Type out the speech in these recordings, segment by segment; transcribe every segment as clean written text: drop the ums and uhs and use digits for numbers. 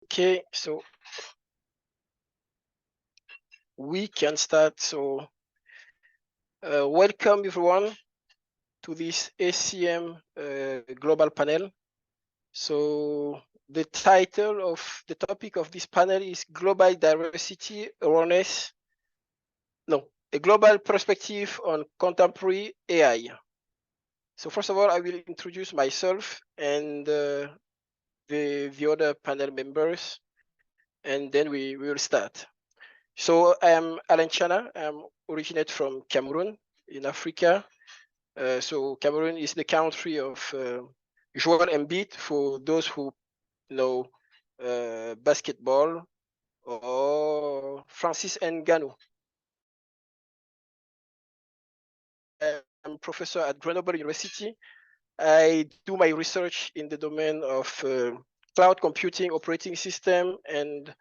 Okay, so we can start. So welcome everyone to this ACM global panel. So the title of the topic of this panel is Global Diversity Awareness. No, a global perspective on contemporary AI. So first of all, I will introduce myself and the other panel members, and then we will start. So I am Alain Tchana. I'm originate from Cameroon in Africa. So Cameroon is the country of Joel Embiid for those who know basketball, or Francis Ngannou. I'm professor at Grenoble University. I do my research in the domain of cloud computing, operating system, and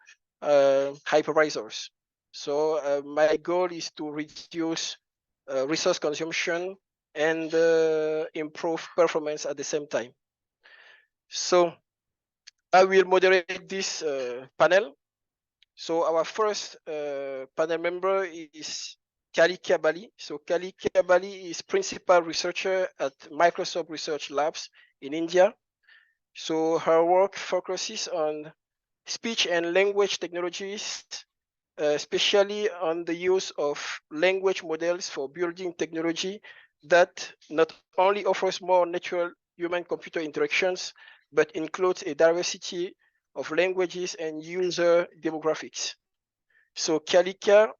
hypervisors. So my goal is to reduce resource consumption and improve performance at the same time. So I will moderate this panel. So our first panel member is Kalika Bali. So Kalika Bali is principal researcher at Microsoft Research Labs in India. So her work focuses on speech and language technologies, especially on the use of language models for building technology that not only offers more natural human-computer interactions, but includes a diversity of languages and user demographics. So Kalika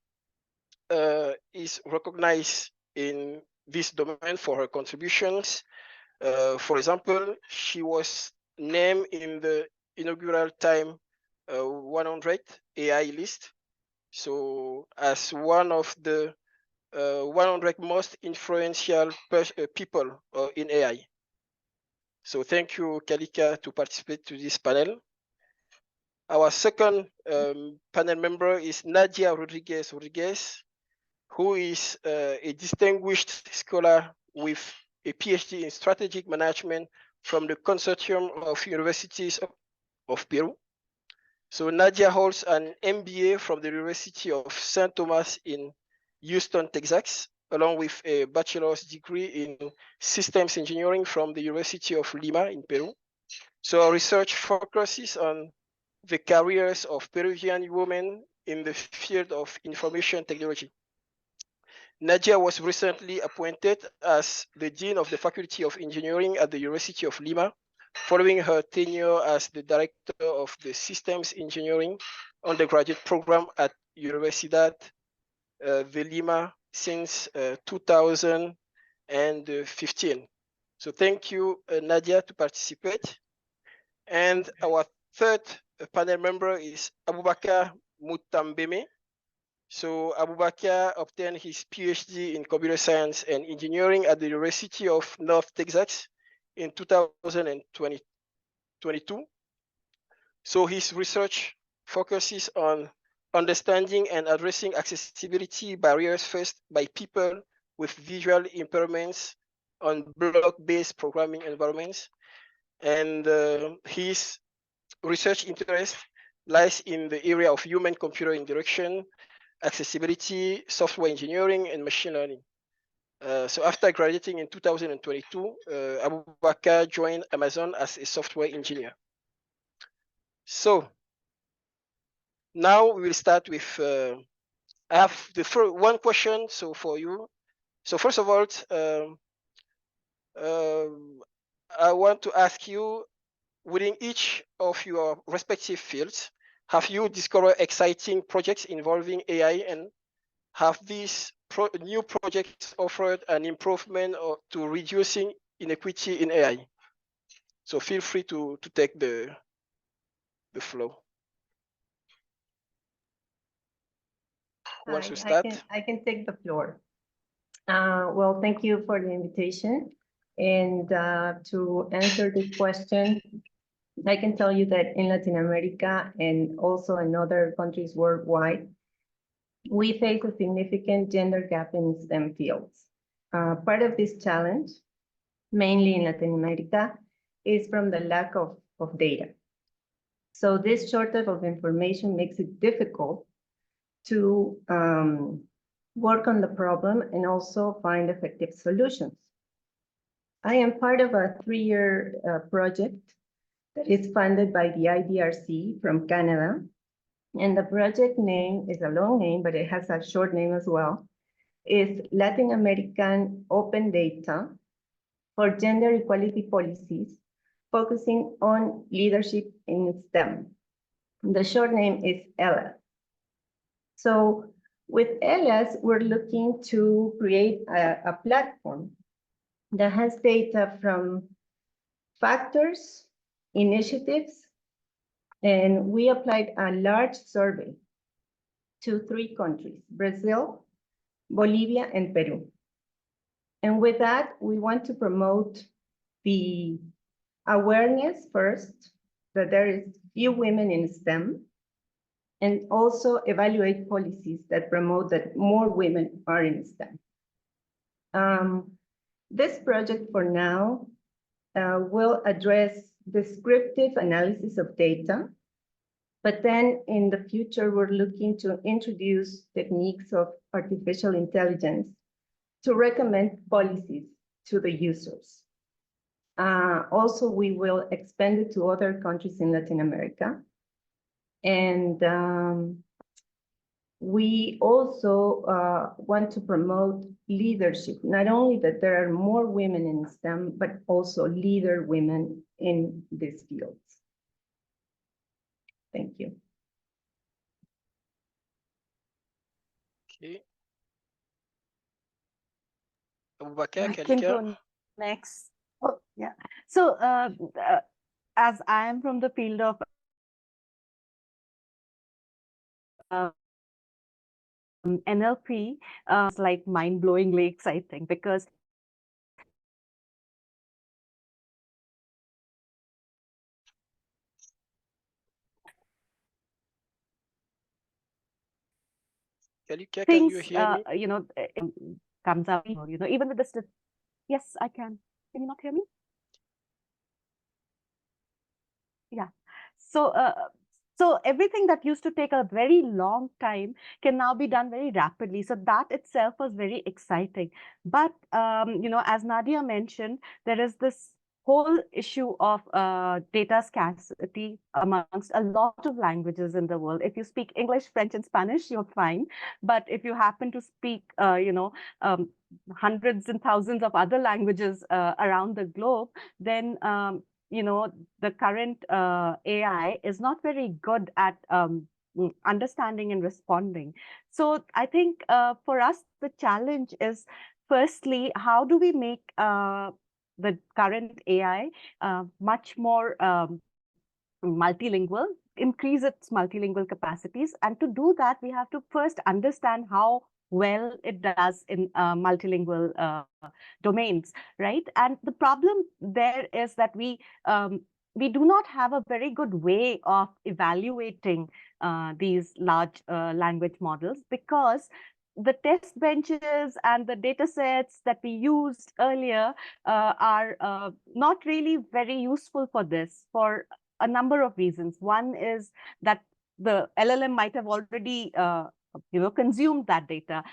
is recognized in this domain for her contributions. For example, she was named in the inaugural Time 100 AI list, so as one of the 100 most influential people in AI. So thank you, Kalika, to participate to this panel. Our second panel member is Nadia Rodríguez Rodríguez, who is a distinguished scholar with a PhD in strategic management from the Consortium of Universities of Peru. So Nadia holds an MBA from the University of St. Thomas in Houston, Texas, along with a bachelor's degree in systems engineering from the University of Lima in Peru. So our research focuses on the careers of Peruvian women in the field of information technology. Nadia was recently appointed as the Dean of the Faculty of Engineering at the University of Lima, following her tenure as the Director of the Systems Engineering undergraduate program at Universidad de Lima since 2015. So thank you, Nadia, to participate. And our third panel member is Aboubakar Mountapmbeme. So Aboubakar obtained his PhD in computer science and engineering at the University of North Texas in 2022. So his research focuses on understanding and addressing accessibility barriers faced by people with visual impairments on block-based programming environments. And his research interest lies in the area of human-computer interaction, accessibility, software engineering, and machine learning. So after graduating in 2022, Aboubakar joined Amazon as a software engineer. So now we will start with, I have the first one question so for you. So first of all, I want to ask you, within each of your respective fields, have you discovered exciting projects involving AI, and have these new projects offered an improvement to reducing inequity in AI? So feel free to take the flow. Who wants to start? I can take the floor. Well, thank you for the invitation. And to answer this question, I can tell you that in Latin America and also in other countries worldwide, we face a significant gender gap in STEM fields. Part of this challenge, mainly in Latin America, is from the lack of data. So this shortage of information makes it difficult to work on the problem and also find effective solutions. I am part of a 3-year project that is funded by the IDRC from Canada. And the project name is a long name, but it has a short name as well. It's Latin American Open Data for Gender Equality Policies, focusing on leadership in STEM. The short name is ELA. So with ELAS, we're looking to create a platform that has data from factors, initiatives, and we applied a large survey to 3 countries, Brazil, Bolivia, and Peru. And with that, we want to promote the awareness first, that there is few women in STEM, and also evaluate policies that promote that more women are in STEM. This project for now will address descriptive analysis of data, but then in the future, we're looking to introduce techniques of artificial intelligence to recommend policies to the users. Also, we will expand it to other countries in Latin America. And we also want to promote leadership, not only that there are more women in STEM, but also leader women in these fields. Thank you. Okay. Aboubakar, I can Kalika. go next. Oh, yeah. So as I am from the field of NLP, it's like mind-blowingly exciting because Kalika, can you things, hear me? comes out, even with the, yes, I can. Can you not hear me? Yeah. So, so everything that used to take a very long time can now be done very rapidly. So that itself was very exciting. But, as Nadia mentioned, there is this whole issue of data scarcity amongst a lot of languages in the world. If you speak English, French, and Spanish, you're fine. But if you happen to speak, hundreds and thousands of other languages around the globe, then the current AI is not very good at understanding and responding. So I think for us, the challenge is, firstly, how do we make the current AI much more multilingual, increase its multilingual capacities. And to do that, we have to first understand how well it does in multilingual domains, right? And the problem there is that we do not have a very good way of evaluating these large language models, because the test benches and the data sets that we used earlier are not really very useful for this, for a number of reasons. One is that the LLM might have already consumed that data.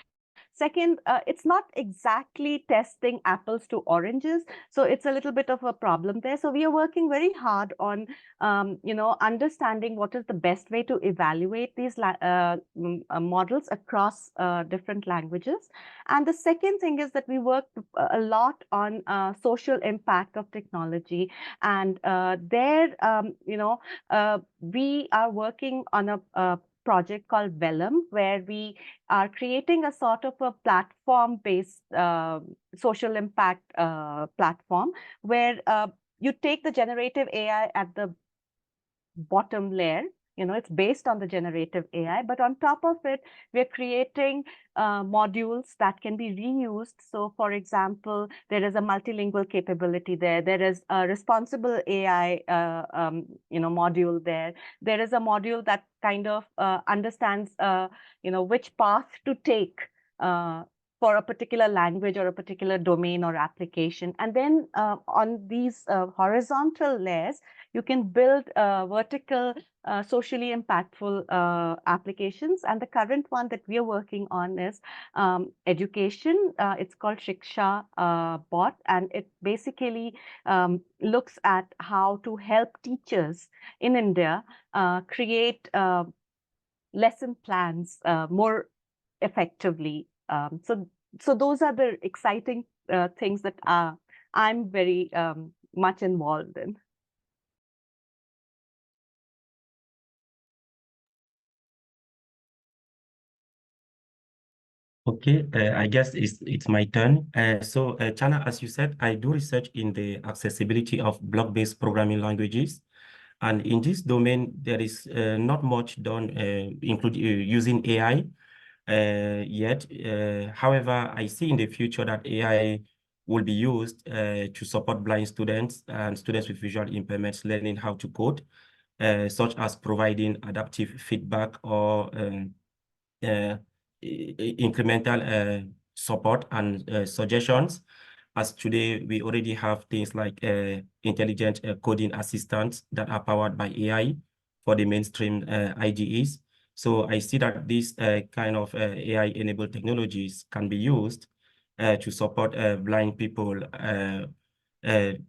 Second, it's not exactly testing apples to oranges, so it's a little bit of a problem there. So we are working very hard on, understanding what is the best way to evaluate these models across different languages. And the second thing is that we work a lot on social impact of technology, and we are working on a project called Vellum, where we are creating a sort of a platform-based social impact platform, where you take the generative AI at the bottom layer. It's based on the generative AI, but on top of it, we're creating modules that can be reused. So, for example, there is a multilingual capability there. There is a responsible AI, module there. There is a module that kind of understands, which path to take for a particular language or a particular domain or application. And then on these horizontal layers, you can build vertical, socially impactful applications. And the current one that we are working on is education. It's called Shiksha Bot, and it basically looks at how to help teachers in India create lesson plans more effectively. So those are the exciting things that I'm very much involved in. Okay, I guess it's my turn. So, Chana, as you said, I do research in the accessibility of block-based programming languages. And in this domain, there is not much done including using AI yet. However, I see in the future that AI will be used to support blind students and students with visual impairments learning how to code, such as providing adaptive feedback or incremental support and suggestions. As today, we already have things like intelligent coding assistants that are powered by AI for the mainstream IDEs. So I see that these kind of AI-enabled technologies can be used to support blind people to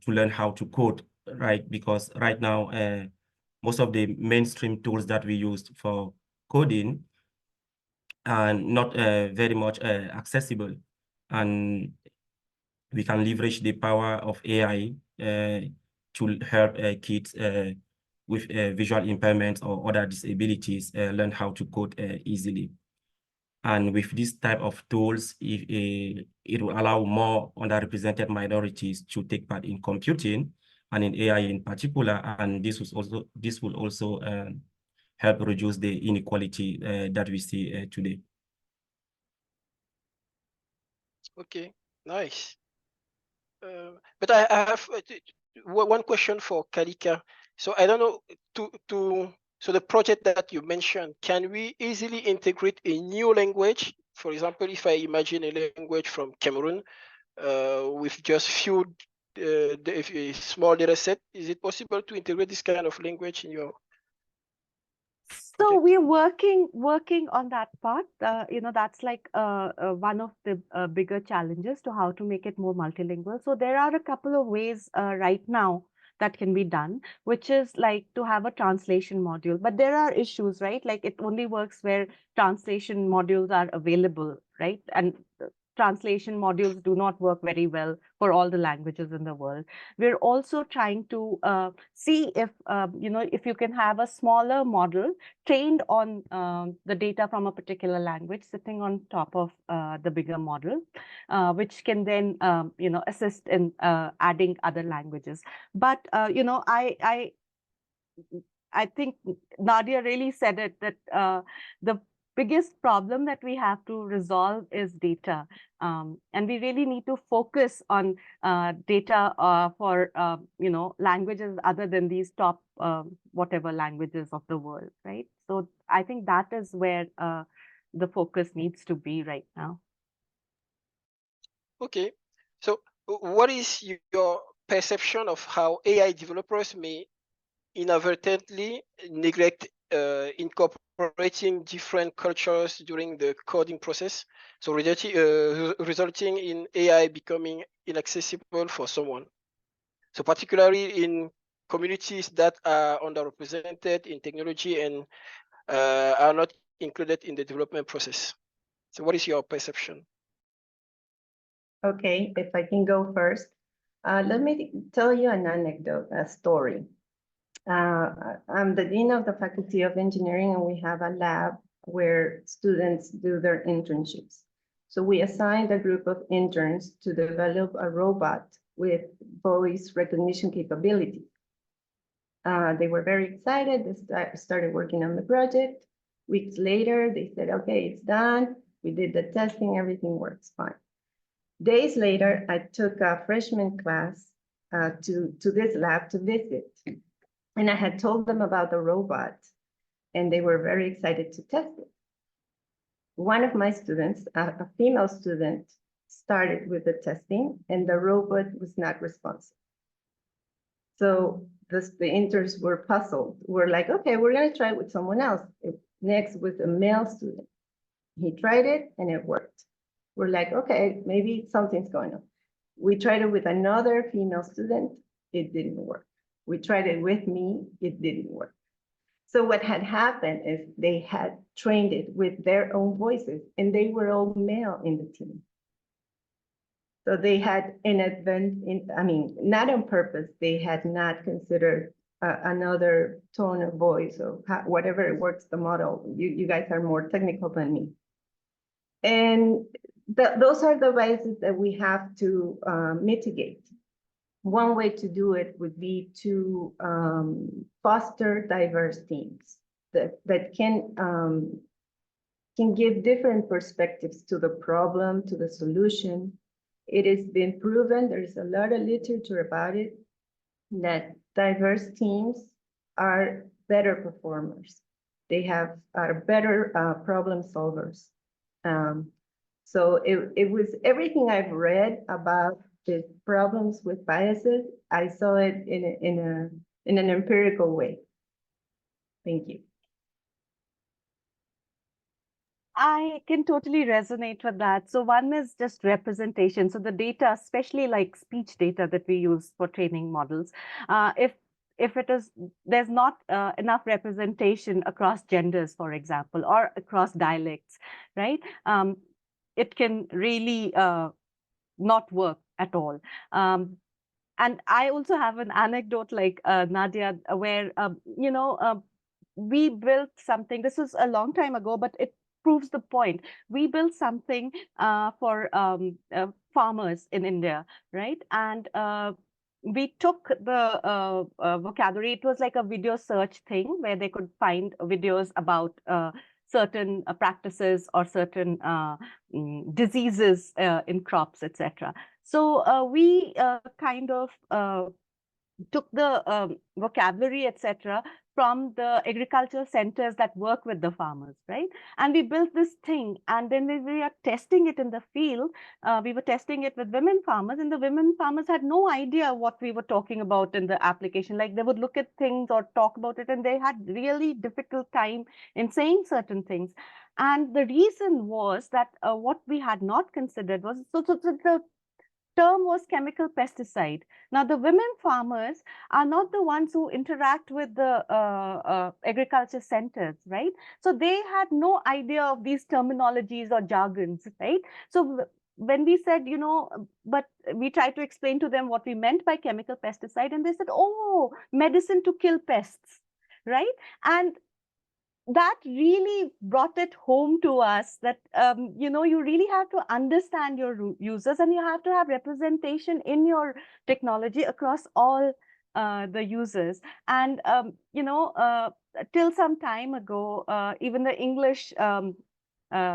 learn how to code, right? Because right now, most of the mainstream tools that we use for coding and not very much accessible. And we can leverage the power of AI to help kids with visual impairments or other disabilities learn how to code easily. And with this type of tools, it will allow more underrepresented minorities to take part in computing and in AI in particular. And this will also help reduce the inequality that we see today. Okay, nice. But I have one question for Kalika. So I don't know, so the project that you mentioned, can we easily integrate a new language? For example, if I imagine a language from Cameroon with just a small data set, is it possible to integrate this kind of language in your So project? we're working on that part. That's like one of the bigger challenges to how to make it more multilingual. So there are a couple of ways right now that can be done, which is like to have a translation module. But there are issues, right? Like it only works where translation modules are available, right? And translation modules do not work very well for all the languages in the world. We're also trying to see if, if you can have a smaller model trained on the data from a particular language sitting on top of the bigger model, which can then, assist in adding other languages. But, I think Nadia really said it, that the biggest problem that we have to resolve is data. And we really need to focus on data for, languages other than these top whatever languages of the world, right? So I think that is where the focus needs to be right now. Okay, so what is your perception of how AI developers may inadvertently neglect incorporating different cultures during the coding process, so resulting in AI becoming inaccessible for someone? So particularly in communities that are underrepresented in technology and are not included in the development process. So what is your perception? Okay, if I can go first. Let me tell you an anecdote, a story. I'm the dean of the Faculty of Engineering, and we have a lab where students do their internships. So we assigned a group of interns to develop a robot with voice recognition capability. They were very excited. They started working on the project. Weeks later, they said, okay, it's done. We did the testing, everything works fine. Days later, I took a freshman class to this lab to visit. And I had told them about the robot, and they were very excited to test it. one of my students, a female student, started with the testing and the robot was not responsive. So the interns were puzzled. We're like, okay, we're gonna try it with someone else. Next with a male student. He tried it and it worked. We're like, okay, maybe something's going on. We tried it with another female student. It didn't work. We tried it with me. It didn't work. So what had happened is they had trained it with their own voices and they were all male in the team. So they had not on purpose, they had not considered another tone of voice or whatever works the model. You guys are more technical than me. And those are the biases that we have to mitigate. One way to do it would be to foster diverse teams that can give different perspectives to the problem, to the solution. It has been proven, there's a lot of literature about it, that diverse teams are better performers. They are better problem solvers. So it was everything I've read about the problems with biases. I saw it in an empirical way. Thank you. I can totally resonate with that. So one is just representation. So the data, especially like speech data that we use for training models, if there's not enough representation across genders, for example, or across dialects, right? It can really not work at all. And I also have an anecdote like Nadia, where, we built something, this was a long time ago, but it proves the point. We built something for farmers in India, right? And we took the vocabulary. It was like a video search thing where they could find videos about certain practices or certain diseases in crops, etc. So we kind of took the vocabulary, etc., from the agricultural centers that work with the farmers, right? And we built this thing, and then we are testing it in the field. We were testing it with women farmers, and the women farmers had no idea what we were talking about in the application. Like they would look at things or talk about it, and they had really difficult time in saying certain things. And the reason was that what we had not considered was, so the term was chemical pesticide. Now, the women farmers are not the ones who interact with the agriculture centers, right? So they had no idea of these terminologies or jargons, right? So when we said, but we tried to explain to them what we meant by chemical pesticide, and they said, oh, medicine to kill pests, right? And that really brought it home to us that, you really have to understand your users, and you have to have representation in your technology across all the users. And, till some time ago, even the English,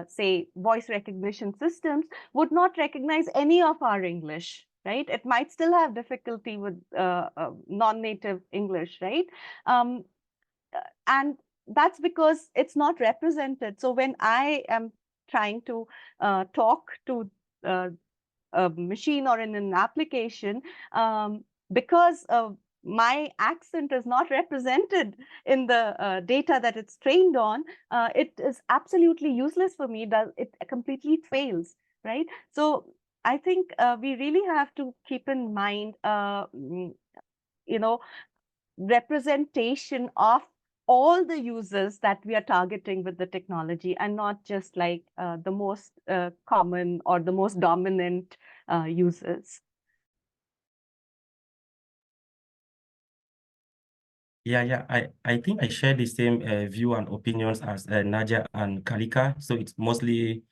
say, voice recognition systems would not recognize any of our English, right? It might still have difficulty with non-native English, right? And that's because it's not represented. So when I am trying to talk to a machine or in an application, because my accent is not represented in the data that it's trained on, it is absolutely useless for me. It completely fails, right? So I think we really have to keep in mind, representation of all the users that we are targeting with the technology, and not just like the most common or the most dominant users. Yeah. I think I share the same view and opinions as Nadia and Kalika. So it mostly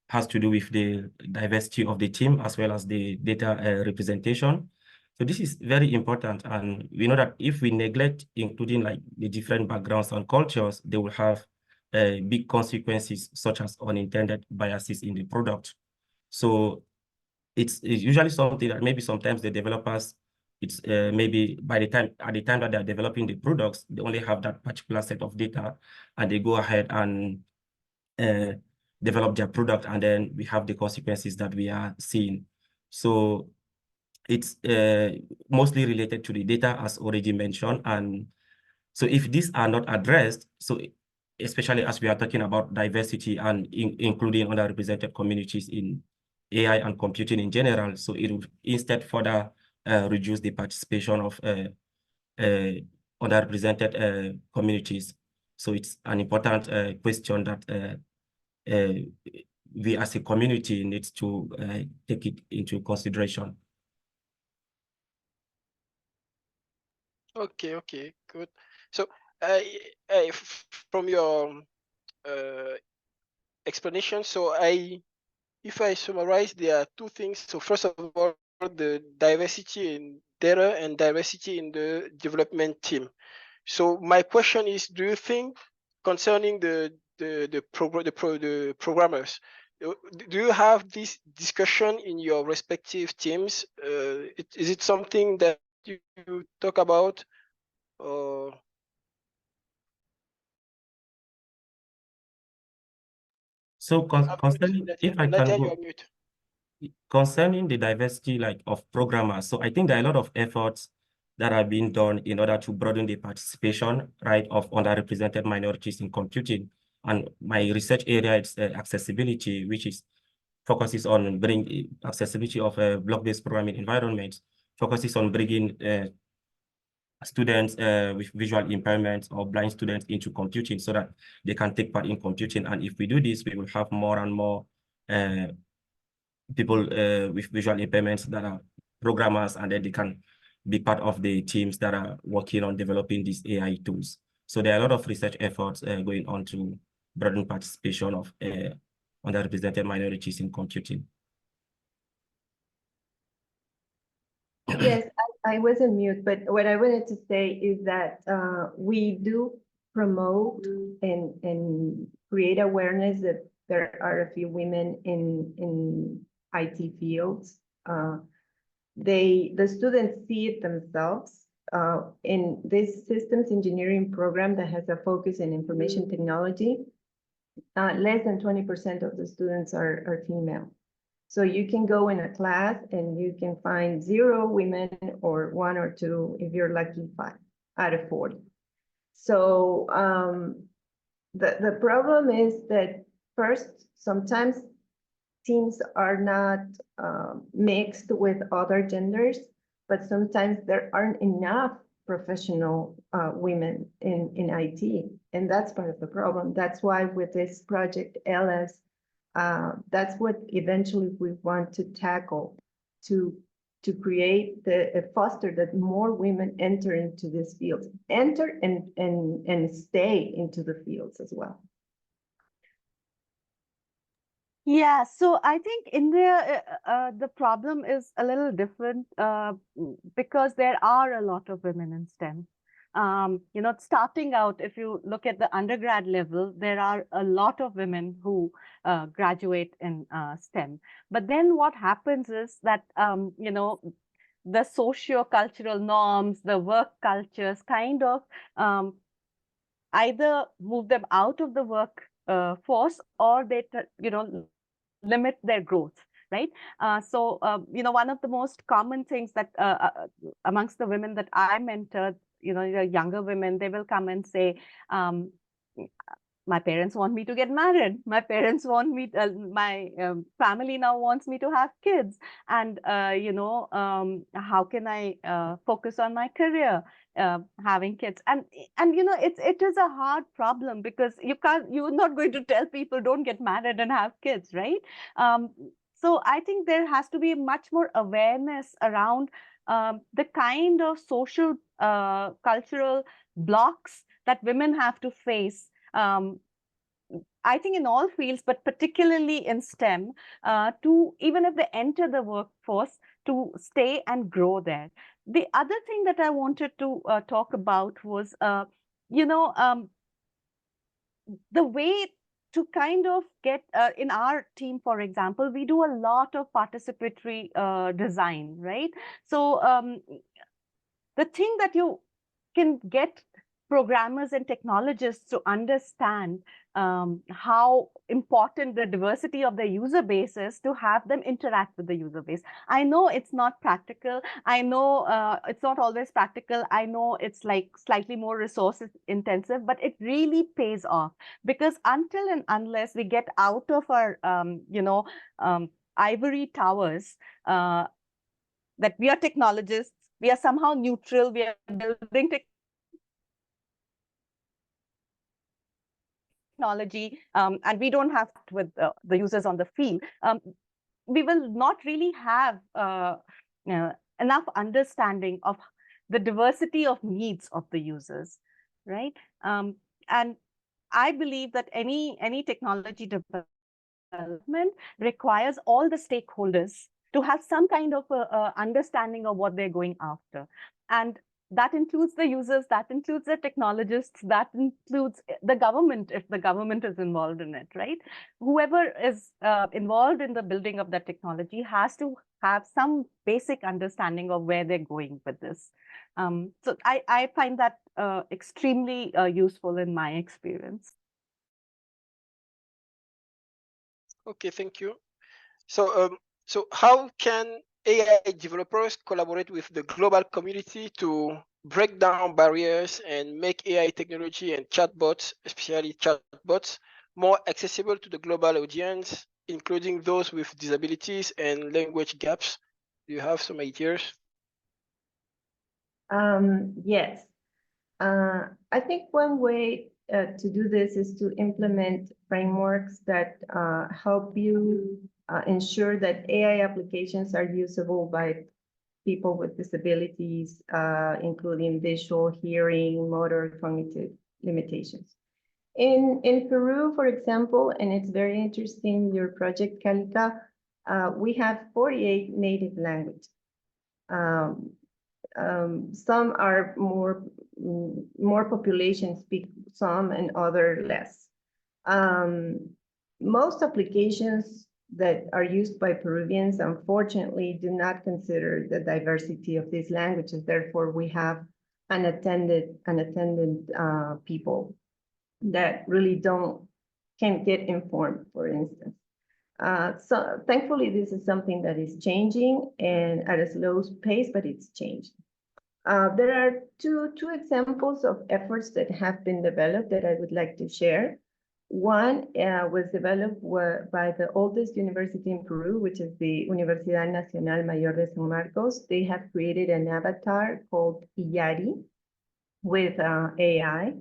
has to do with the diversity of the team as well as the data representation. So this is very important, and we know that if we neglect including like the different backgrounds and cultures, they will have big consequences such as unintended biases in the product. So it's usually something that maybe sometimes the developers, it's maybe at the time that they're developing the products, they only have that particular set of data, and they go ahead and develop their product, and then we have the consequences that we are seeing. So it's mostly related to the data, as already mentioned. And so if these are not addressed, so especially as we are talking about diversity and including underrepresented communities in AI and computing in general, so it would instead further reduce the participation of underrepresented communities. So it's an important question that we as a community needs to take it into consideration. Okay, good. So from your explanation, so if I summarize, there are two things. So first of all, the diversity in data and diversity in the development team. So my question is, do you think concerning the programmers, do you have this discussion in your respective teams? Is it something that you talk about? Or so concerning, if I Nadia, can go, you're mute. concerning the diversity of programmers, so I think there are a lot of efforts that are being done in order to broaden the participation, right, of underrepresented minorities in computing. And my research area is accessibility, which focuses on bringing accessibility of block-based programming environments, focuses on bringing students with visual impairments or blind students into computing so that they can take part in computing. And if we do this, we will have more and more people with visual impairments that are programmers, and then they can be part of the teams that are working on developing these AI tools. So there are a lot of research efforts going on to broaden participation of underrepresented minorities in computing. Yes, I was on mute, but what I wanted to say is that we do promote and create awareness that there are a few women in IT fields. The students see it themselves in this systems engineering program that has a focus in information technology. Less than 20% of the students are female. So you can go in a class and you can find 0 women or 1 or 2, if you're lucky, 5 out of 40. So the problem is that first, sometimes teams are not mixed with other genders, but sometimes there aren't enough professional women in IT, and that's part of the problem. That's why with this project LS, that's what eventually we want to tackle, to create foster that more women enter into this field, enter and stay into the fields as well. Yeah, so I think India, the problem is a little different because there are a lot of women in STEM. Starting out, if you look at the undergrad level, there are a lot of women who graduate in STEM. But then what happens is that, the socio-cultural norms, the work cultures kind of either move them out of the work force, or they, limit their growth, right? So, one of the most common things that amongst the women that I mentored, the younger women, they will come and say, my parents want me to get married. My parents want me, my family now wants me to have kids. And, how can I focus on my career, having kids? And it is a hard problem because you're not going to tell people don't get married and have kids, right? So I think there has to be much more awareness around the kind of social, cultural blocks that women have to face. I think in all fields, but particularly in STEM, to even if they enter the workforce, to stay and grow there. The other thing that I wanted to talk about was, the way to kind of get, in our team, for example, we do a lot of participatory design, right? So the thing that you can get programmers and technologists to understand how important the diversity of the user base is, to have them interact with the user base. I know it's not practical. I know it's not always practical. I know it's like slightly more resource intensive, but it really pays off, because until and unless we get out of our, ivory towers, that we are technologists, we are somehow neutral, we are building technology, and we don't have with the users on the field, we will not really have enough understanding of the diversity of needs of the users, right? And I believe that any technology development requires all the stakeholders to have some kind of understanding of what they're going after. And that includes the users, that includes the technologists, that includes the government, if the government is involved in it, right? Whoever is involved in the building of that technology has to have some basic understanding of where they're going with this. So I find that extremely useful in my experience. Okay, thank you. So, so how can AI developers collaborate with the global community to break down barriers and make AI technology and chatbots, especially chatbots, more accessible to the global audience, including those with disabilities and language gaps? Do you have some ideas? Yes. I think one way to do this is to implement frameworks that help you ensure that AI applications are usable by people with disabilities, including visual, hearing, motor, cognitive limitations. In Peru, for example, and it's very interesting, your project, Kalika, we have 48 native languages. Some are more population speak some and other less. Most applications that are used by Peruvians, unfortunately, do not consider the diversity of these languages. Therefore, we have unattended people that really can't get informed, for instance. So thankfully, this is something that is changing and at a slow pace, but it's changed. There are two examples of efforts that have been developed that I would like to share. One was developed by the oldest university in Peru, which is the Universidad Nacional Mayor de San Marcos. They have created an avatar called IRIT with AI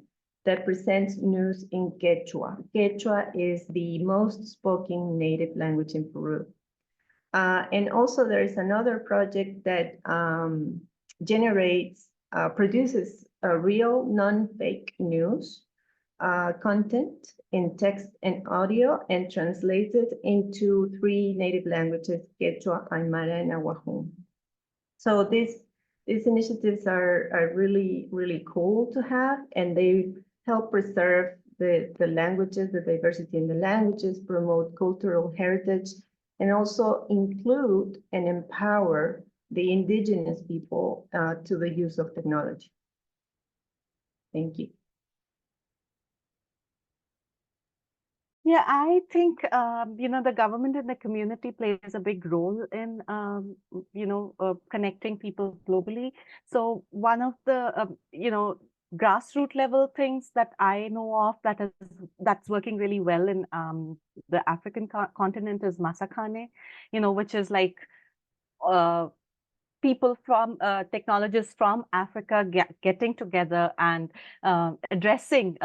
that presents news in Quechua. Quechua is the most spoken native language in Peru. And also there is another project that produces a real non-fake news content in text and audio and translates it into 3 native languages, Quechua, Aymara, and Ahuajún. So these initiatives are really, really cool to have, and they help preserve the languages, the diversity in the languages, promote cultural heritage, and also include and empower the indigenous people to the use of technology. Thank you. Yeah, I think, the government and the community plays a big role in, connecting people globally. So one of the, grassroots level things that I know of that's working really well in the African continent is Masakhane, which is like people from technologists from Africa getting together and addressing,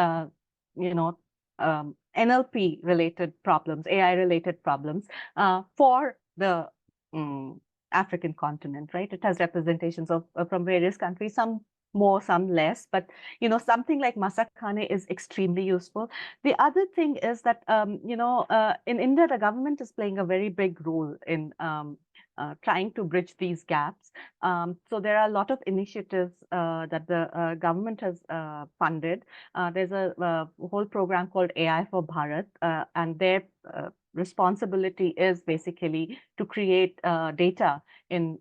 NLP related problems, AI related problems for the African continent, right? It has representations of from various countries, some more, some less, but something like Masakhane is extremely useful. The other thing is that in India, the government is playing a very big role in trying to bridge these gaps. So there are a lot of initiatives that the government has funded. There's a whole program called AI for Bharat, and their responsibility is basically to create data in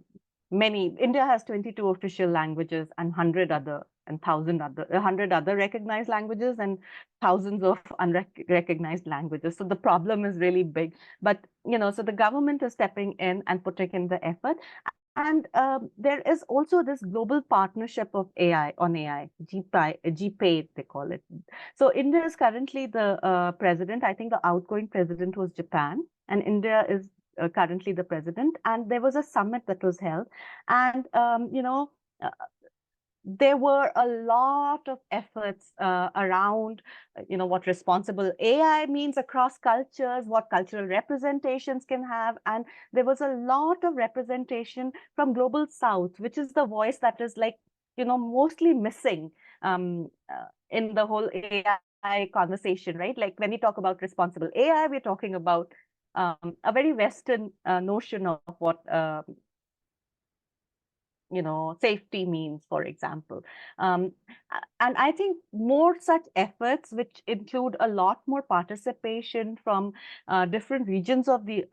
India has 22 official languages and 100 other and 100 other recognized languages and thousands of unrecognized languages. So the problem is really big. But, so the government is stepping in and putting in the effort. And there is also this global partnership of AI on AI, GPAI, they call it. So India is currently the president. I think the outgoing president was Japan, and India is currently the president. And there was a summit that was held. And, there were a lot of efforts around, what responsible AI means across cultures, what cultural representations can have. And there was a lot of representation from Global South, which is the voice that is like, mostly missing in the whole AI conversation, right? Like when we talk about responsible AI, we're talking about a very Western notion of what safety means, for example. And I think more such efforts, which include a lot more participation from different regions of the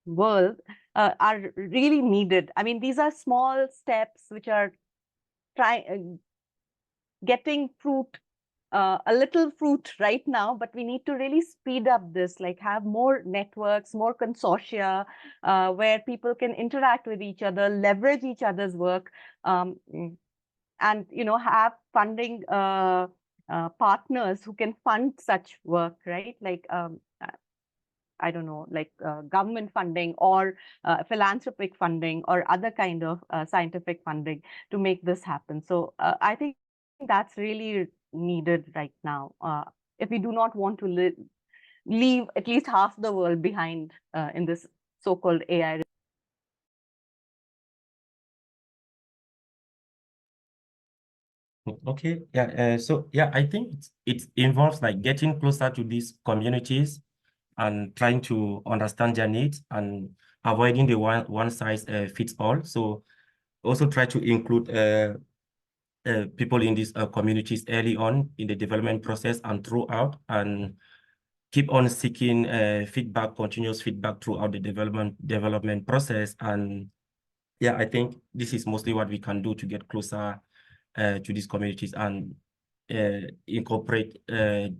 world, are really needed. I mean, these are small steps which are getting fruit, a little fruit right now, but we need to really speed up this, like have more networks, more consortia, where people can interact with each other, leverage each other's work, and have funding partners who can fund such work, right? Like I don't know, like government funding or philanthropic funding or other kind of scientific funding to make this happen. So I think that's really needed right now, if we do not want to leave at least half the world behind in this so-called AI. Okay, yeah. So yeah, I think it involves like getting closer to these communities and trying to understand their needs and avoiding the one size fits all. So also try to include people in these communities early on in the development process and throughout, and keep on seeking feedback, continuous feedback throughout the development process. And yeah, I think this is mostly what we can do to get closer to these communities and incorporate the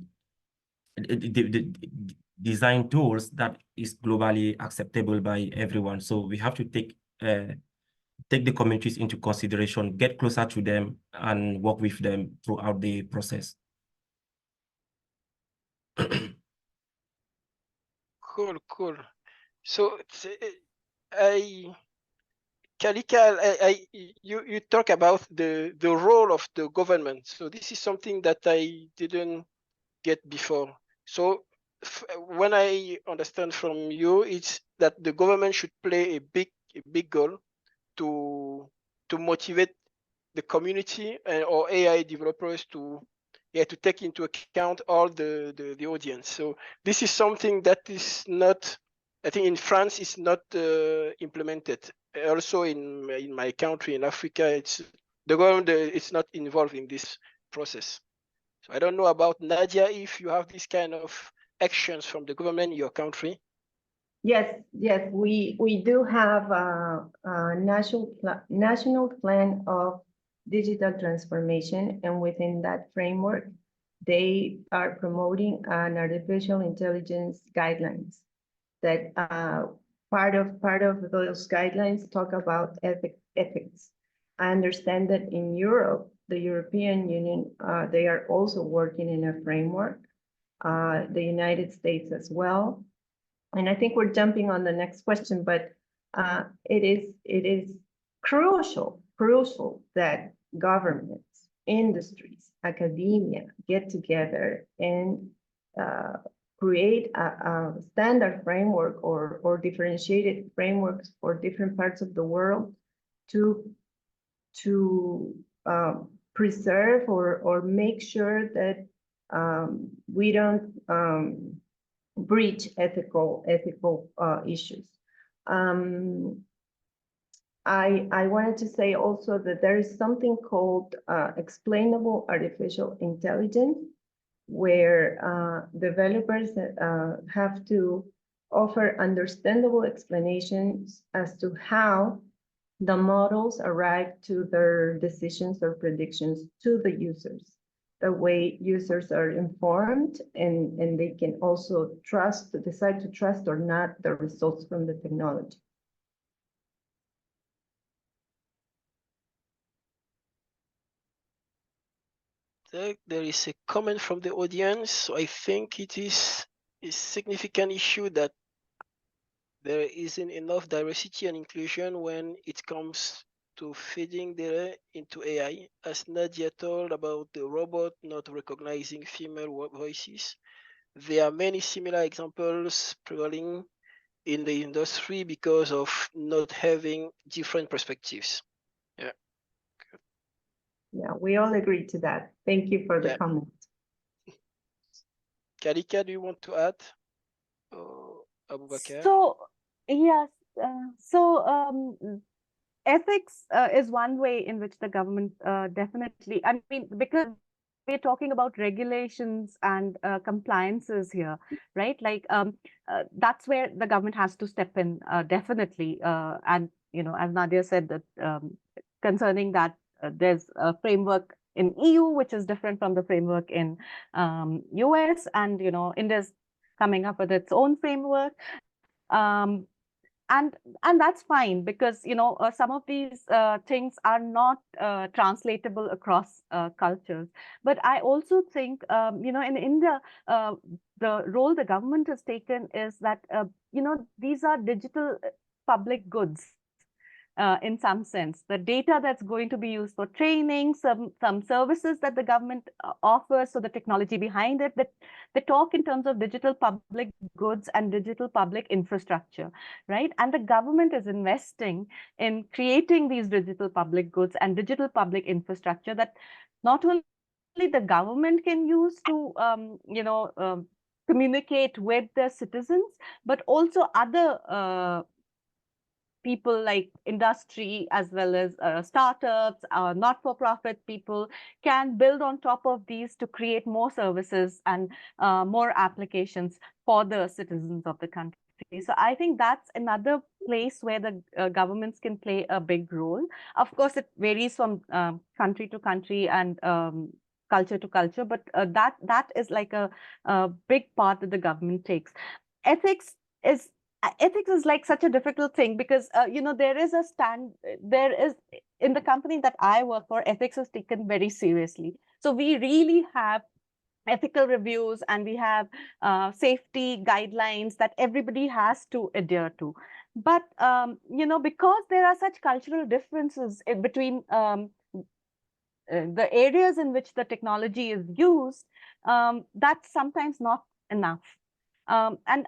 design tools that is globally acceptable by everyone. So we have to take the communities into consideration, get closer to them, and work with them throughout the process. Cool. So Kalika, you talk about the role of the government. So this is something that I didn't get before. So when I understand from you, it's that the government should play a big role to motivate the community or AI developers to take into account all the audience. So this is something that is not, I think in France is not implemented. Also in my country in Africa, it's the government it's not involved in this process. So I don't know about Nadia if you have this kind of actions from the government in your country. Yes, we do have a national plan of digital transformation, and within that framework, they are promoting an artificial intelligence guidelines. That part of those guidelines talk about ethics. I understand that in Europe, the European Union, they are also working in a framework. The United States as well. And I think we're jumping on the next question, but it is crucial that governments, industries, academia get together and create a standard framework or differentiated frameworks for different parts of the world to preserve or make sure that we don't breach ethical issues. I wanted to say also that there is something called explainable artificial intelligence, where developers have to offer understandable explanations as to how the models arrive to their decisions or predictions to the users. The way users are informed and they can also decide to trust or not the results from the technology. There is a comment from the audience. So I think it is a significant issue that there isn't enough diversity and inclusion when it comes to feeding data into AI. As Nadia told about the robot not recognizing female voices, there are many similar examples prevailing in the industry because of not having different perspectives. Yeah. Yeah, we all agree to that. Thank you for the Yeah. comment. Kalika, do you want to add? Aboubakar? So, yes, ethics is one way in which the government definitely, I mean, because we're talking about regulations and compliances here, right? Like that's where the government has to step in, definitely. And, you know, as Nadia said, that concerning that there's a framework in EU, which is different from the framework in US, and, you know, India's coming up with its own framework. Um, and that's fine, because you know some of these things are not translatable across cultures. But I also think you know, in India, the role the government has taken is that you know, these are digital public goods. In some sense, the data that's going to be used for training, some services that the government offers, so the technology behind it, that they talk in terms of digital public goods and digital public infrastructure, right? And the government is investing in creating these digital public goods and digital public infrastructure that not only the government can use to you know, communicate with their citizens, but also other people like industry, as well as startups, not-for-profit people can build on top of these to create more services and more applications for the citizens of the country. So I think that's another place where the governments can play a big role. Of course, it varies from country to country and culture to culture, but that is like a big part that the government takes. Ethics is like such a difficult thing, because you know, there is in the company that I work for, ethics is taken very seriously. So we really have ethical reviews, and we have safety guidelines that everybody has to adhere to. But you know, because there are such cultural differences between the areas in which the technology is used, that's sometimes not enough. And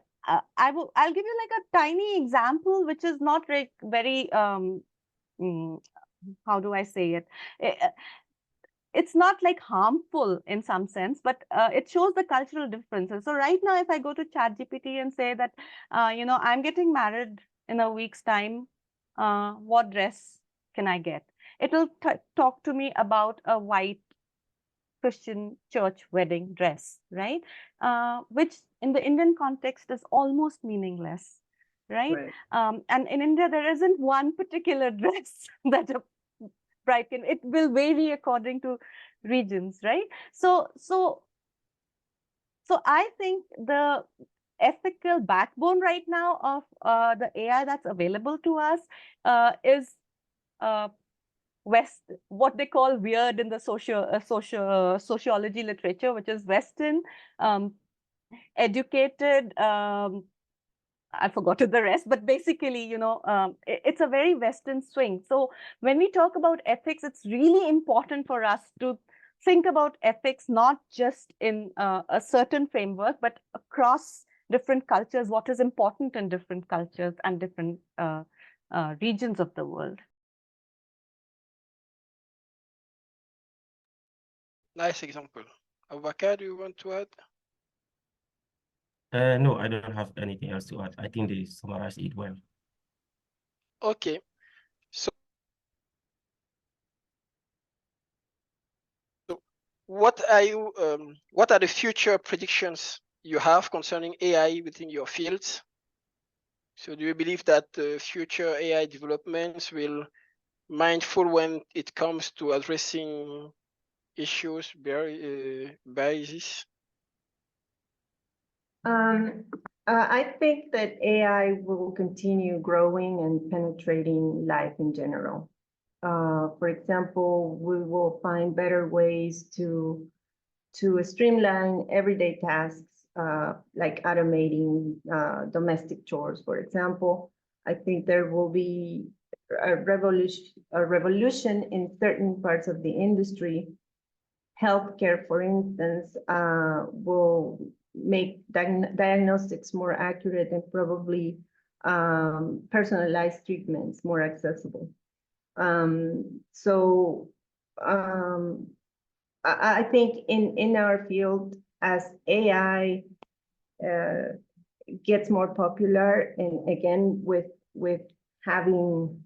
I'll give you like a tiny example, which is not very how do I say it? It's not like harmful in some sense, but it shows the cultural differences. So right now, if I go to ChatGPT and say that, you know, I'm getting married in a week's time, what dress can I get? It will talk to me about a white Christian church wedding dress, right? Which in the Indian context is almost meaningless, right? And in India, there isn't one particular dress that a bride can, it will vary according to regions, right? So I think the ethical backbone right now of the AI that's available to us is what they call weird in the sociology literature, which is Western, educated, I forgot the rest, but basically, you know, it's a very Western swing. So when we talk about ethics, it's really important for us to think about ethics not just in a certain framework, but across different cultures, what is important in different cultures and different regions of the world. Nice example. Aboubakar, do you want to add? No, I don't have anything else to add. I think they summarized it well. Okay. So what are the future predictions you have concerning AI within your fields? So do you believe that future AI developments will mindful when it comes to addressing issues by this? I think that AI will continue growing and penetrating life in general. For example, we will find better ways to streamline everyday tasks, like automating domestic chores, for example. I think there will be a revolution in certain parts of the industry. Healthcare, for instance, will make diagnostics more accurate and probably personalized treatments more accessible. I think in our field, as AI gets more popular, and again with having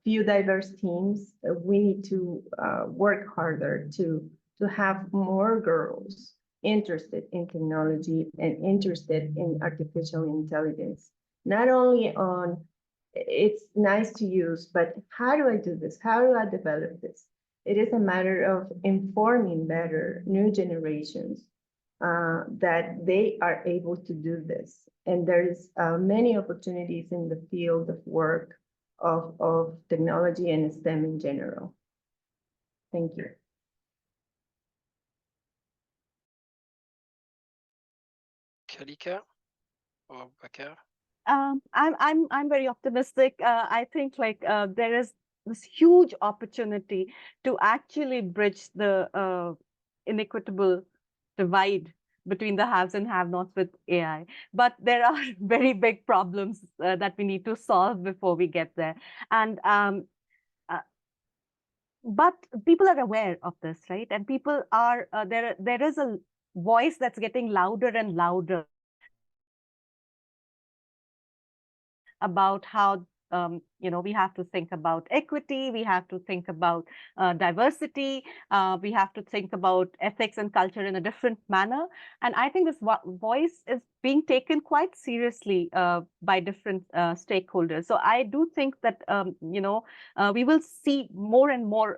few diverse teams, we need to work harder to have more girls interested in technology and interested in artificial intelligence. Not only on it's nice to use, but how do I do this? How do I develop this? It is a matter of informing better new generations that they are able to do this. And there's many opportunities in the field of work of technology and STEM in general. Thank you. Kalika or Bakar? I'm very optimistic. I think there is this huge opportunity to actually bridge the inequitable divide between the haves and have-nots with AI. But there are very big problems that we need to solve before we get there. And but people are aware of this, right? And people are there is a voice that's getting louder and louder about how we have to think about equity, we have to think about diversity, we have to think about ethics and culture in a different manner. And I think this voice is being taken quite seriously by different stakeholders. So I do think that we will see more and more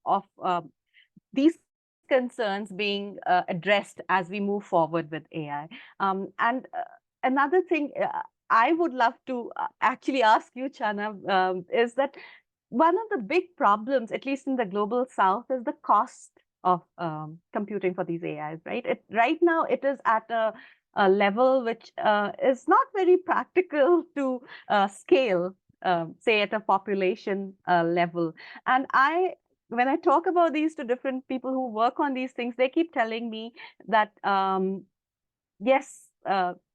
of these concerns being addressed as we move forward with AI. And another thing I would love to actually ask you, Tchana, is that one of the big problems, at least in the global south, is the cost of computing for these AIs, right? Right now, it is at a level which is not very practical to scale, say, at a population level. And when I talk about these to different people who work on these things, they keep telling me that, yes,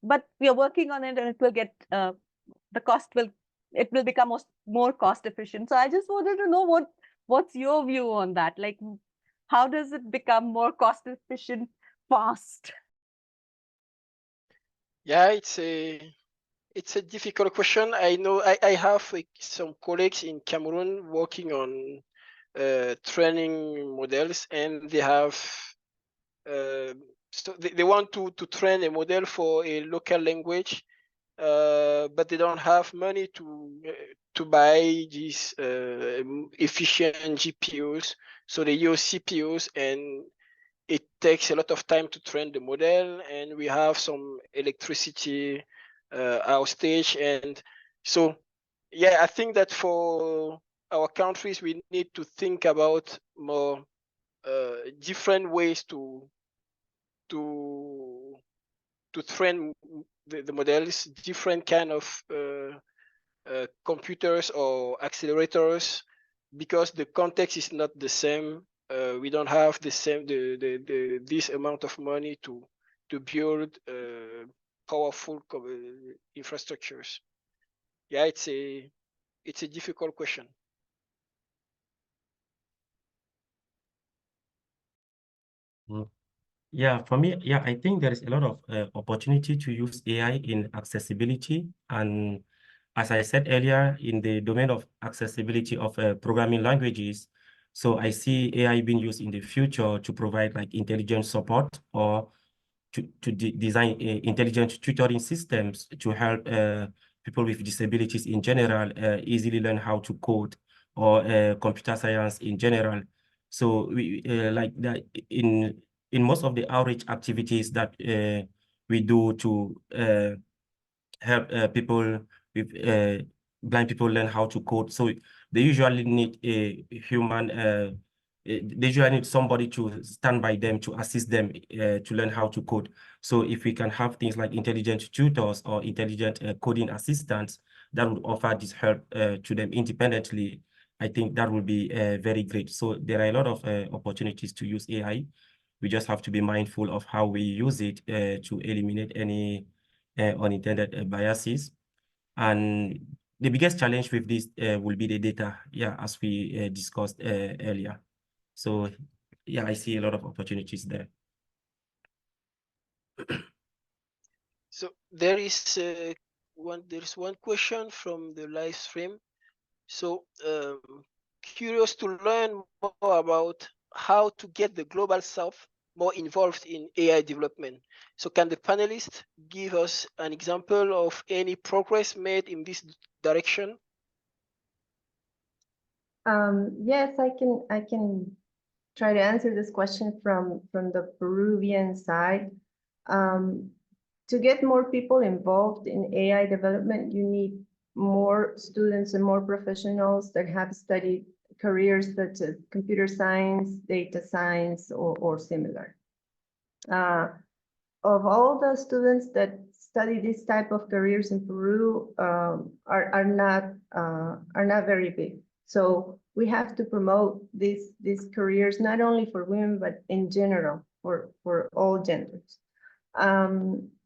but we are working on it and it will get, it will become more cost efficient. So I just wanted to know what's your view on that? Like, how does it become more cost efficient fast? Yeah, it's a difficult question. I know I have some colleagues in Cameroon working on training models, and they have so they want to train a model for a local language, but they don't have money to buy these efficient GPUs. So they use CPUs, and it takes a lot of time to train the model, and we have some electricity outage. And so, yeah, I think that for our countries, we need to think about more different ways to train the models, different kind of computers or accelerators, because the context is not the same. We don't have the same this amount of money to build powerful infrastructures. Yeah, it's a difficult question. Yeah, for me, yeah, I think there is a lot of opportunity to use AI in accessibility. And as I said earlier, in the domain of accessibility of programming languages, so I see AI being used in the future to provide like intelligent support or design intelligent tutoring systems to help people with disabilities in general easily learn how to code or computer science in general. So we like that in most of the outreach activities that we do to help people with blind people learn how to code. So they usually need a human, they usually need somebody to stand by them to assist them to learn how to code. So if we can have things like intelligent tutors or intelligent coding assistants that would offer this help to them independently, I think that would be very great. So there are a lot of opportunities to use AI. We just have to be mindful of how we use it to eliminate any unintended biases. And the biggest challenge with this will be the data, yeah, as we discussed earlier. So yeah, I see a lot of opportunities there. So there is one question from the live stream. So curious to learn more about how to get the Global South more involved in AI development. So can the panelists give us an example of any progress made in this direction? Yes, I can try to answer this question from the Peruvian side. To get more people involved in AI development, you need more students and more professionals that have studied careers such as computer science, data science, or similar. Of all the students that study this type of careers in Peru, are not very big. So we have to promote these careers not only for women but in general for all genders.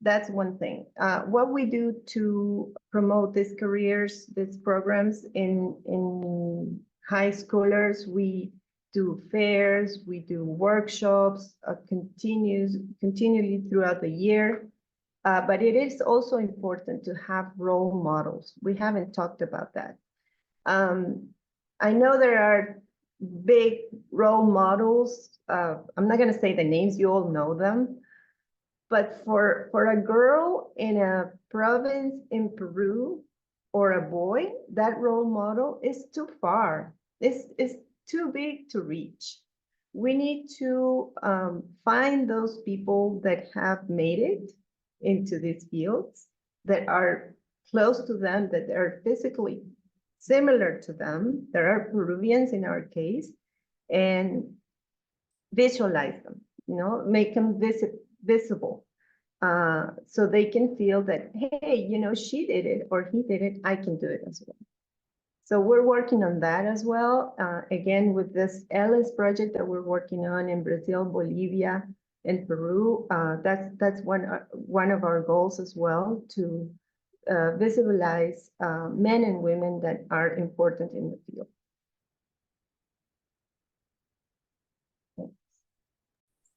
That's one thing. What we do to promote these careers, these programs in high schoolers, we do fairs, we do workshops, continually throughout the year. But it is also important to have role models. We haven't talked about that. I know there are big role models. I'm not going to say the names, you all know them. But for a girl in a province in Peru or a boy, that role model is too far. It's too big to reach. We need to find those people that have made it into these fields, that are close to them, that are physically similar to them. There are Peruvians in our case, and visualize them, make them visible, so they can feel that, hey, she did it or he did it, I can do it as well. So we're working on that as well. Again, with this LS project that we're working on in Brazil, Bolivia, and Peru, that's one of our goals as well, to visualize men and women that are important in the field.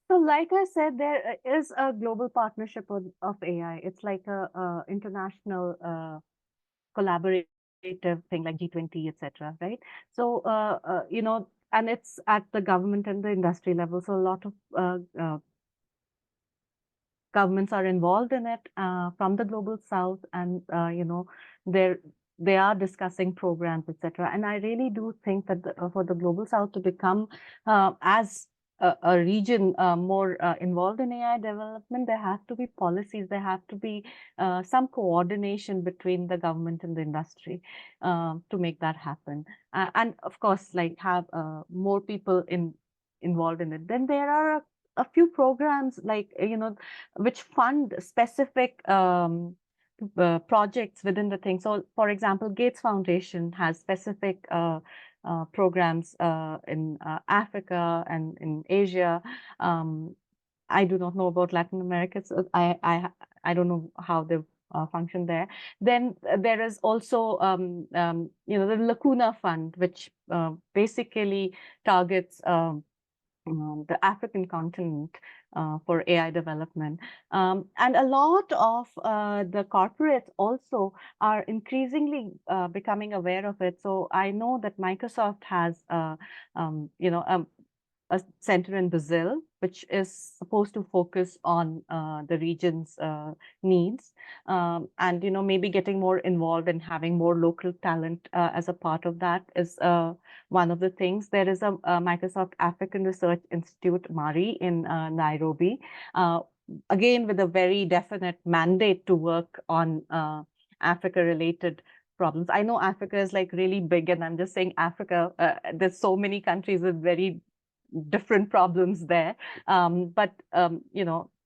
So like I said, there is a global partnership of AI. It's like a international collaborative thing like G20, etc. Right? So, and it's at the government and the industry level. So a lot of governments are involved in it from the global south, and they are discussing programs, etc. And I really do think that for the global south to become as a region more involved in AI development, there have to be policies, there have to be some coordination between the government and the industry to make that happen. And of course, like have more people involved in it. Then there are a few programs like, which fund specific projects within the thing. So, for example, Gates Foundation has specific programs in Africa and in Asia. I do not know about Latin America, so I don't know how they function there. Then there is also the Lacuna Fund, which basically targets the African continent for AI development. And a lot of the corporates also are increasingly becoming aware of it. So I know that Microsoft has, a center in Brazil, which is supposed to focus on the region's needs, and maybe getting more involved and having more local talent as a part of that is one of the things. There is a Microsoft African Research Institute, MARI, in Nairobi, again with a very definite mandate to work on Africa-related problems. I know Africa is like really big, and I'm just saying Africa, there's so many countries with very different problems there, but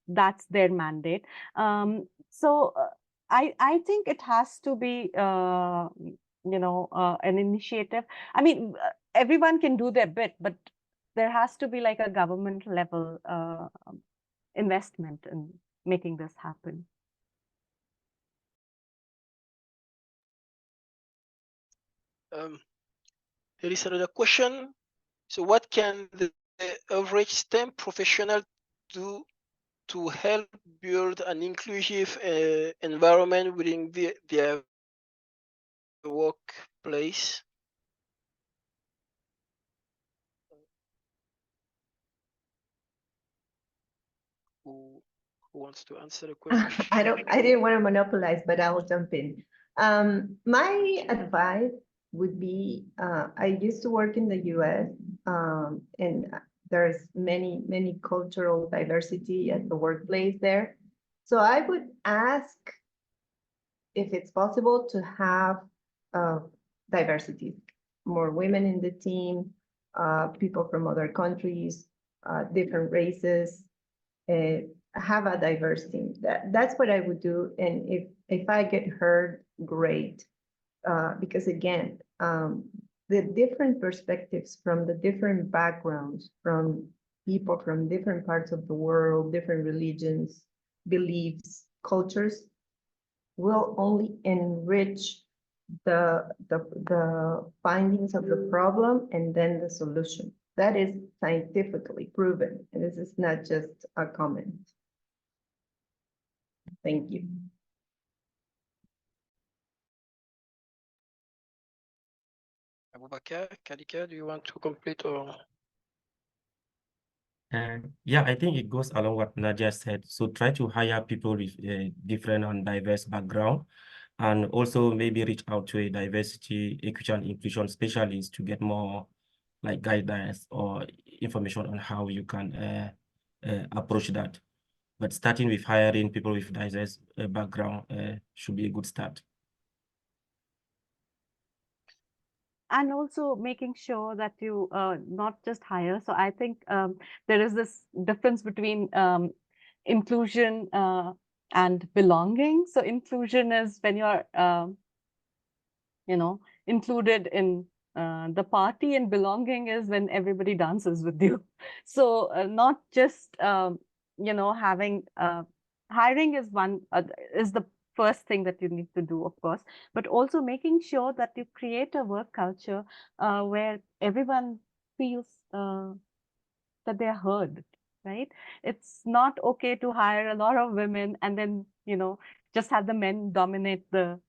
that's their mandate. So I think it has to be an initiative. I mean, everyone can do their bit, but there has to be like a government level investment in making this happen. There is another question. So what can the average STEM professional do to help build an inclusive environment within their workplace? Who wants to answer the question? I didn't want to monopolize, but I will jump in. My advice would be, I used to work in the US, and there's many cultural diversity at the workplace there. So I would ask if it's possible to have diversity, more women in the team, people from other countries, different races, have a diverse team. That's what I would do. And if I get heard, great. Because again, the different perspectives from the different backgrounds, from people from different parts of the world, different religions, beliefs, cultures, will only enrich the findings of the problem and then the solution. That is scientifically proven, and this is not just a comment. Thank you. Aboubakar, Kalika, do you want to complete or? Yeah, I think it goes along what Nadia said. So try to hire people with different and diverse background, and also maybe reach out to a diversity, equity, and inclusion specialist to get more like guidance or information on how you can approach that. But starting with hiring people with diverse background should be a good start. And also making sure that you not just hire. So I think there is this difference between inclusion and belonging. So inclusion is when you're, included in the party, and belonging is when everybody dances with you. So not just, having, hiring is is the first thing that you need to do, of course, but also making sure that you create a work culture where everyone feels that they're heard, right? It's not okay to hire a lot of women and then, just have the men dominate the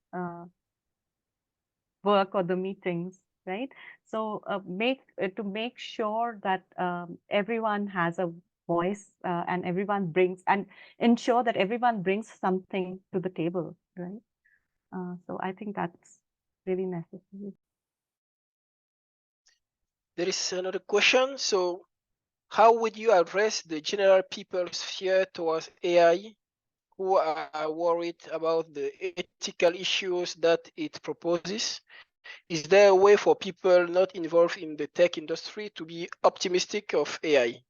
work or the meetings, right? So to make sure that everyone has a voice and everyone brings, and ensure that everyone brings something to the table, right? So I think that's really necessary. There is another question. So how would you address the general people's fear towards AI, who are worried about the ethical issues that it proposes? Is there a way for people not involved in the tech industry to be optimistic of AI?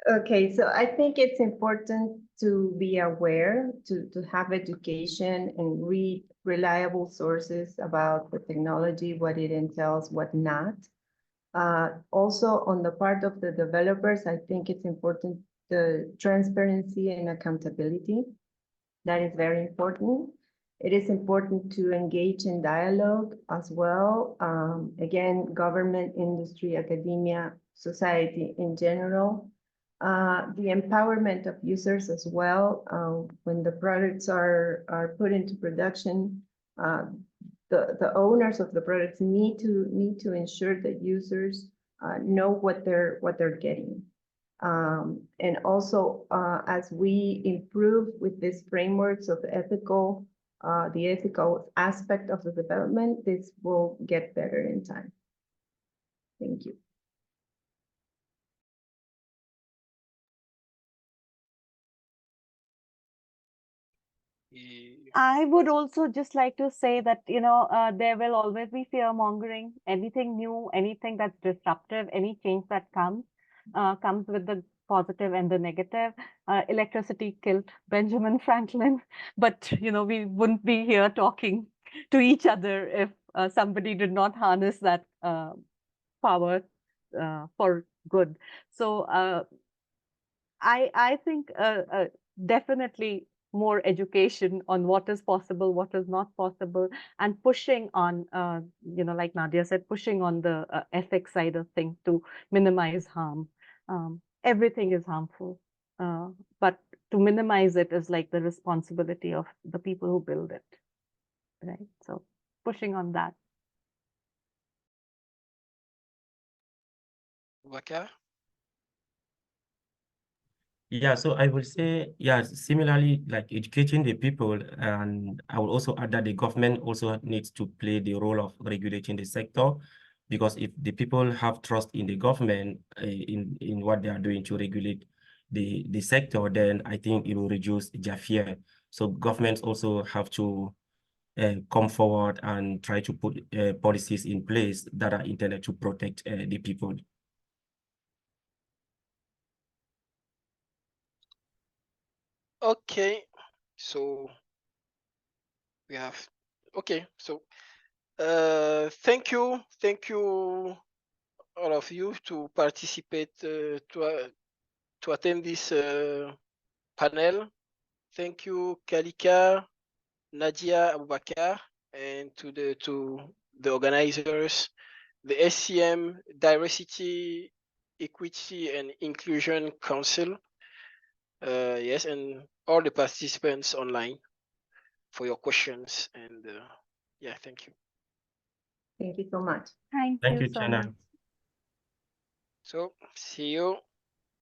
Okay, so I think it's important to be aware, to have education and read reliable sources about the technology, what it entails, what not. Also, on the part of the developers, I think it's important the transparency and accountability. That is very important. It is important to engage in dialogue as well. Again, government, industry, academia, society in general. The empowerment of users as well. When the products are put into production, the owners of the products need to ensure that users know what they're getting. And also, as we improve with these frameworks of the ethical aspect of the development, this will get better in time. Thank you. I would also just like to say that, there will always be fear mongering. Anything new, anything that's disruptive, any change that comes with the positive and the negative. Electricity killed Benjamin Franklin, but, we wouldn't be here talking to each other if somebody did not harness that power for good. So I think definitely more education on what is possible, what is not possible, and pushing on, like Nadia said, pushing on the ethics side of things to minimize harm. Everything is harmful, but to minimize it is like the responsibility of the people who build it, right? So pushing on that. Aboubakar? Yeah, so I would say, yeah, similarly, like educating the people, and I will also add that the government also needs to play the role of regulating the sector, because if the people have trust in the government in what they are doing to regulate the sector, then I think it will reduce their fear. So governments also have to come forward and try to put policies in place that are intended to protect the people. Okay, so we have, okay, so thank you all of you to participate to attend this panel. Thank you, Kalika, Nadia, Aboubakar, and to the organizers, the SCM Diversity, Equity, and Inclusion Council. Yes, and all the participants online for your questions. And yeah, thank you. Thank you so much. Thank Thank you you, so Tchana. much. So see you.